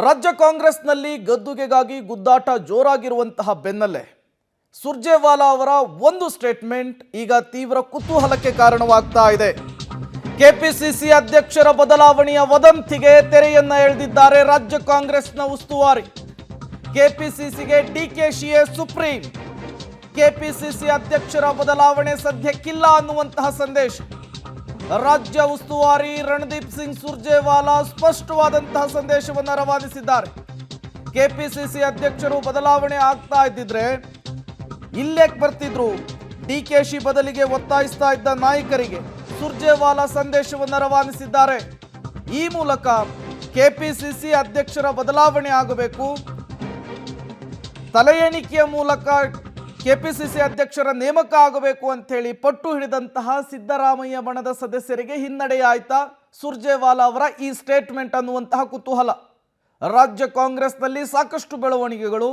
ರಾಜ್ಯ ಕಾಂಗ್ರೆಸ್ನಲ್ಲಿ ಗದ್ದುಗೆಗಾಗಿ ಗುದ್ದಾಟ ಜೋರಾಗಿರುವಂತಹ ಬೆನ್ನಲ್ಲೇ ಸುರ್ಜೇವಾಲಾ ಅವರ ಒಂದು ಸ್ಟೇಟ್ಮೆಂಟ್ ಈಗ ತೀವ್ರ ಕುತೂಹಲಕ್ಕೆ ಕಾರಣವಾಗ್ತಾ ಇದೆ. ಕೆಪಿಸಿಸಿ ಅಧ್ಯಕ್ಷರ ಬದಲಾವಣೆಯ ವದಂತಿಗೆ ತೆರೆಯನ್ನ ಎಳೆದಿದ್ದಾರೆ ರಾಜ್ಯ ಕಾಂಗ್ರೆಸ್ನ ಉಸ್ತುವಾರಿ. ಕೆಪಿಸಿಸಿಗೆ ಡಿಕೆಶಿಯೇ ಸುಪ್ರೀಂ. ಕೆಪಿಸಿಸಿ ಅಧ್ಯಕ್ಷರ ಬದಲಾವಣೆ ಸದ್ಯಕ್ಕಿಲ್ಲ ಅನ್ನುವಂತಹ ಸಂದೇಶ. ರಾಜ್ಯ ಉಸ್ತುವಾರಿ ರಣದೀಪ್ ಸಿಂಗ್ ಸುರ್ಜೇವಾಲಾ ಸ್ಪಷ್ಟವಾದಂತಹ ಸಂದೇಶವನ್ನು ರವಾನಿಸಿದ್ದಾರೆ. ಕೆಪಿಸಿಸಿ ಅಧ್ಯಕ್ಷರು ಬದಲಾವಣೆ ಆಗ್ತಾ ಇದ್ದಿದ್ರೆ ಇಲ್ಲೇಕ್ ಬರ್ತಿದ್ರು? ಡಿಕೆಶಿ ಬದಲಿಗೆ ಒತ್ತಾಯಿಸ್ತಾ ಇದ್ದ ನಾಯಕರಿಗೆ ಸುರ್ಜೇವಾಲಾ ಸಂದೇಶವನ್ನು ರವಾನಿಸಿದ್ದಾರೆ. ಈ ಮೂಲಕ ಕೆಪಿಸಿಸಿ ಅಧ್ಯಕ್ಷರ ಬದಲಾವಣೆ ಆಗಬೇಕು, ತಲೆ ಎಣಿಕೆಯ ಮೂಲಕ ಕೆಪಿಸಿಸಿ ಅಧ್ಯಕ್ಷರ ನೇಮಕ ಆಗಬೇಕು ಅಂತ ಹೇಳಿ ಪಟ್ಟು ಹಿಡಿದಂತಹ ಸಿದ್ದರಾಮಯ್ಯ ಬಣದ ಸದಸ್ಯರಿಗೆ ಹಿನ್ನಡೆಯಾಯ್ತಾ ಸುರ್ಜೇವಾಲಾ ಅವರ ಈ ಸ್ಟೇಟ್ಮೆಂಟ್ ಅನ್ನುವಂತಹ ಕುತೂಹಲ. ರಾಜ್ಯ ಕಾಂಗ್ರೆಸ್ನಲ್ಲಿ ಸಾಕಷ್ಟು ಬೆಳವಣಿಗೆಗಳು,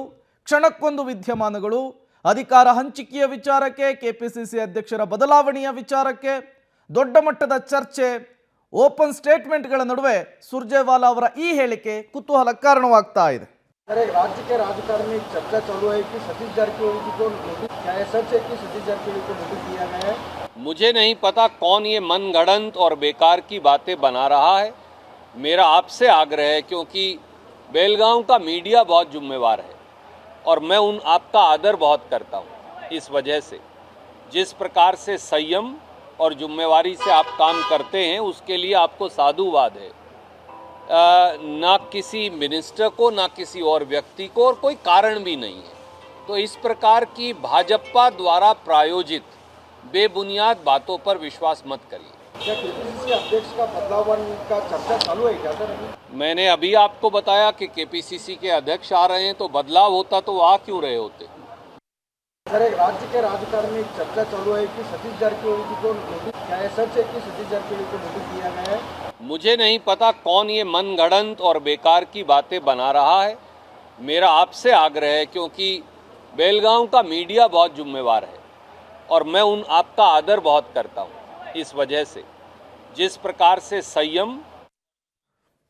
ಕ್ಷಣಕ್ಕೊಂದು ವಿದ್ಯಮಾನಗಳು, ಅಧಿಕಾರ ಹಂಚಿಕೆಯ ವಿಚಾರಕ್ಕೆ, ಕೆಪಿಸಿಸಿ ಅಧ್ಯಕ್ಷರ ಬದಲಾವಣೆಯ ವಿಚಾರಕ್ಕೆ ದೊಡ್ಡ ಮಟ್ಟದ ಚರ್ಚೆ, ಓಪನ್ ಸ್ಟೇಟ್ಮೆಂಟ್ಗಳ ನಡುವೆ ಸುರ್ಜೇವಾಲಾ ಅವರ ಈ ಹೇಳಿಕೆ ಕುತೂಹಲ ಕಾರಣವಾಗ್ತಾ ಇದೆ. राज्य के राजकारण में चर्चा चालू है कि सतीश जारकिहोली को नोटिस, क्या है सच है कि सतीश जारकिहोली को नोटिस दिया गया है? मुझे नहीं पता कौन ये मनगढ़ंत और बेकार की बातें बना रहा है. मेरा आपसे आग्रह है, क्योंकि बेलगांव का मीडिया बहुत जिम्मेवार है और मैं आपका आदर बहुत करता हूँ. इस वजह से जिस प्रकार से संयम और जिम्मेवारी से आप काम करते हैं उसके लिए आपको साधुवाद है. ना किसी मिनिस्टर को, ना किसी और व्यक्ति को, और कोई कारण भी नहीं है. तो इस प्रकार की भाजपा द्वारा प्रायोजित बेबुनियाद बातों पर विश्वास मत करिए. क्या केपीसीसी अध्यक्ष का बदलाव का चर्चा चालू है क्या सर? मैंने अभी आपको बताया कि केपीसीसी के अध्यक्ष आ रहे हैं, तो बदलाव होता तो आ क्यों रहे होते? सर, राज्य के राजकारण में चर्चा चालू है कि सतीश जारकिहोली को नोटिस, क्या है सच है कि सतीश जारकिहोली को नोटिस दिया गया है? मुझे नहीं पता कौन ये मनगढ़ंत और बेकार की बातें बना रहा है. मेरा आपसे आग्रह है, क्योंकि बेलगांव का मीडिया बहुत जिम्मेवार है और मैं आपका आदर बहुत करता हूँ. इस वजह से जिस प्रकार से संयम.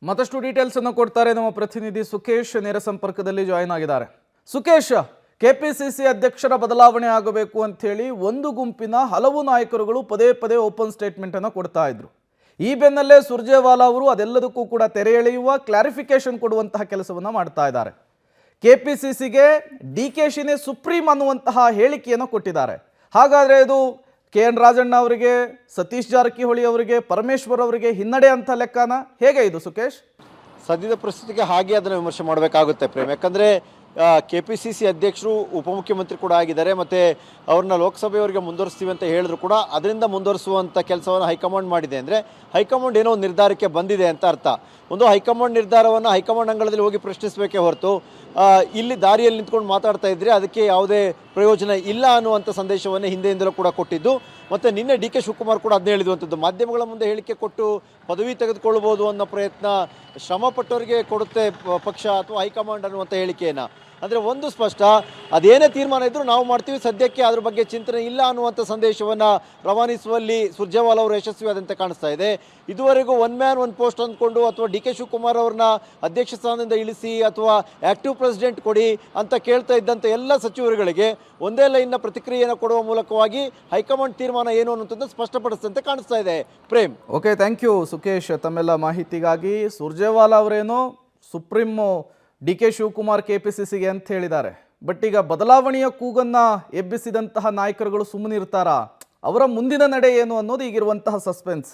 ಮತ್ತಷ್ಟು ಡೀಟೇಲ್ಸ್ ಅನ್ನು ಕೊಡ್ತಾರೆ ನಮ್ಮ ಪ್ರತಿನಿಧಿ ಸುಖೇಶ್, ನೇರ ಸಂಪರ್ಕದಲ್ಲಿ ಜಾಯಿನ್ ಆಗಿದ್ದಾರೆ. ಸುಖೇಶ್, ಕೆಪಿಸಿಸಿ ಅಧ್ಯಕ್ಷರ ಬದಲಾವಣೆ ಆಗಬೇಕು ಅಂತ ಹೇಳಿ ಒಂದು ಗುಂಪಿನ ಹಲವು ನಾಯಕರುಗಳು ಪದೇ ಪದೇ ಓಪನ್ ಸ್ಟೇಟ್ಮೆಂಟ್ ಅನ್ನು ಕೊಡ್ತಾ ಇದ್ರು. ಈ ಬೆನ್ನಲ್ಲೇ ಸುರ್ಜೇವಾಲಾ ಅವರು ಅದೆಲ್ಲದಕ್ಕೂ ಕೂಡ ತೆರೆ ಎಳೆಯುವ, ಕ್ಲಾರಿಫಿಕೇಶನ್ ಕೊಡುವಂತಹ ಕೆಲಸವನ್ನು ಮಾಡ್ತಾ ಇದ್ದಾರೆ. ಕೆಪಿಸಿಸಿಗೆ ಡಿಕೆಶಿನೇ ಸುಪ್ರೀಂ ಅನ್ನುವಂತಹ ಹೇಳಿಕೆಯನ್ನು ಕೊಟ್ಟಿದ್ದಾರೆ. ಹಾಗಾದರೆ ಇದು KN ರಾಜಣ್ಣ ಅವರಿಗೆ, ಸತೀಶ್ ಜಾರಕಿಹೊಳಿ ಅವರಿಗೆ, ಪರಮೇಶ್ವರ್ ಅವರಿಗೆ ಹಿನ್ನಡೆ ಅಂತ ಲೆಕ್ಕನ? ಹೇಗೆ ಇದು ಸುಖೇಶ್? ಸದ್ಯದ ಪರಿಸ್ಥಿತಿಗೆ ಹಾಗೆ ಅದನ್ನು ವಿಮರ್ಶೆ ಮಾಡಬೇಕಾಗುತ್ತೆ ಪ್ರೇಮ್. ಯಾಕಂದರೆ KPCC ಅಧ್ಯಕ್ಷರು ಉಪಮುಖ್ಯಮಂತ್ರಿ ಕೂಡ ಆಗಿದ್ದಾರೆ, ಮತ್ತು ಅವ್ರನ್ನ ಲೋಕಸಭೆಯವರಿಗೆ ಮುಂದುವರಿಸ್ತೀವಿ ಅಂತ ಹೇಳಿದ್ರು ಕೂಡ ಅದರಿಂದ ಮುಂದುವರಿಸುವಂಥ ಕೆಲಸವನ್ನು ಹೈಕಮಾಂಡ್ ಮಾಡಿದೆ. ಅಂದರೆ ಹೈಕಮಾಂಡ್ ಏನೋ ಒಂದು ನಿರ್ಧಾರಕ್ಕೆ ಬಂದಿದೆ ಅಂತ ಅರ್ಥ. ಒಂದು ಹೈಕಮಾಂಡ್ ನಿರ್ಧಾರವನ್ನು ಹೈಕಮಾಂಡ್ ಅಂಗಳದಲ್ಲಿ ಹೋಗಿ ಪ್ರಶ್ನಿಸಬೇಕೇ ಹೊರತು ಇಲ್ಲಿ ದಾರಿಯಲ್ಲಿ ನಿಂತ್ಕೊಂಡು ಮಾತಾಡ್ತಾ ಇದ್ದರೆ ಅದಕ್ಕೆ ಯಾವುದೇ ಪ್ರಯೋಜನ ಇಲ್ಲ ಅನ್ನುವಂಥ ಸಂದೇಶವನ್ನು ಹಿಂದೆಯಿಂದಲೂ ಕೂಡ ಕೊಟ್ಟಿದ್ದು. ಮತ್ತು ನಿನ್ನೆ DK ಶಿವಕುಮಾರ್ ಕೂಡ ಅದನ್ನೇ ಹೇಳಿರುವಂಥದ್ದು, ಮಾಧ್ಯಮಗಳ ಮುಂದೆ ಹೇಳಿಕೆ ಕೊಟ್ಟು ಪದವಿ ತೆಗೆದುಕೊಳ್ಬೋದು ಅನ್ನೋ ಪ್ರಯತ್ನ ಶ್ರಮಪಟ್ಟವರಿಗೆ ಕೊಡುತ್ತೆ ಪಕ್ಷ ಅಥವಾ ಹೈಕಮಾಂಡ್ ಅನ್ನುವಂಥ ಹೇಳಿಕೆಯನ್ನು. ಅಂದರೆ ಒಂದು ಸ್ಪಷ್ಟ, ಅದೇನೇ ತೀರ್ಮಾನ ಇದ್ದರೂ ನಾವು ಮಾಡ್ತೀವಿ, ಸದ್ಯಕ್ಕೆ ಅದ್ರ ಬಗ್ಗೆ ಚಿಂತನೆ ಇಲ್ಲ ಅನ್ನುವಂಥ ಸಂದೇಶವನ್ನು ರವಾನಿಸುವಲ್ಲಿ ಸುರ್ಜೇವಾಲಾ ಅವರು ಯಶಸ್ವಿಯಾದಂತೆ ಕಾಣಿಸ್ತಾ ಇದೆ. ಇದುವರೆಗೂ ಒನ್ ಮ್ಯಾನ್ ಒನ್ ಪೋಸ್ಟ್ ಅಂದ್ಕೊಂಡು ಅಥವಾ DK ಶಿವಕುಮಾರ್ ಅವ್ರನ್ನ ಅಧ್ಯಕ್ಷ ಸ್ಥಾನದಿಂದ ಇಳಿಸಿ ಅಥವಾ ಆ್ಯಕ್ಟಿವ್ ಪ್ರೆಸಿಡೆಂಟ್ ಕೊಡಿ ಅಂತ ಕೇಳ್ತಾ ಇದ್ದಂಥ ಎಲ್ಲ ಸಚಿವರುಗಳಿಗೆ ಒಂದೇ ಲೈನ್ನ ಪ್ರತಿಕ್ರಿಯೆಯನ್ನು ಕೊಡುವ ಮೂಲಕವಾಗಿ ಹೈಕಮಾಂಡ್ ತೀರ್ಮಾನ ಏನು ಅನ್ನುವಂಥದ್ದು ಸ್ಪಷ್ಟಪಡಿಸಿದಂತೆ ಕಾಣಿಸ್ತಾ ಇದೆ Prem. Okay, thank you Sukhesh ತಮ್ಮೆಲ್ಲ ಮಾಹಿತಿಗಾಗಿ. ಸುರ್ಜೇವಾಲಾ ಅವರೇನು ಸುಪ್ರೀಮು DK ಶಿವಕುಮಾರ್ ಕೆಪಿಸಿಸಿಗೆ ಅಂತ ಹೇಳಿದ್ದಾರೆ. ಬಟ್ ಈಗ ಬದಲಾವಣೆಯ ಕೂಗನ್ನು ಎಬ್ಬಿಸಿದಂತಹ ನಾಯಕರುಗಳು ಸುಮ್ಮನಿರ್ತಾರಾ? ಅವರ ಮುಂದಿನ ನಡೆ ಏನು ಅನ್ನೋದು ಈಗಿರುವಂತಹ ಸಸ್ಪೆನ್ಸ್.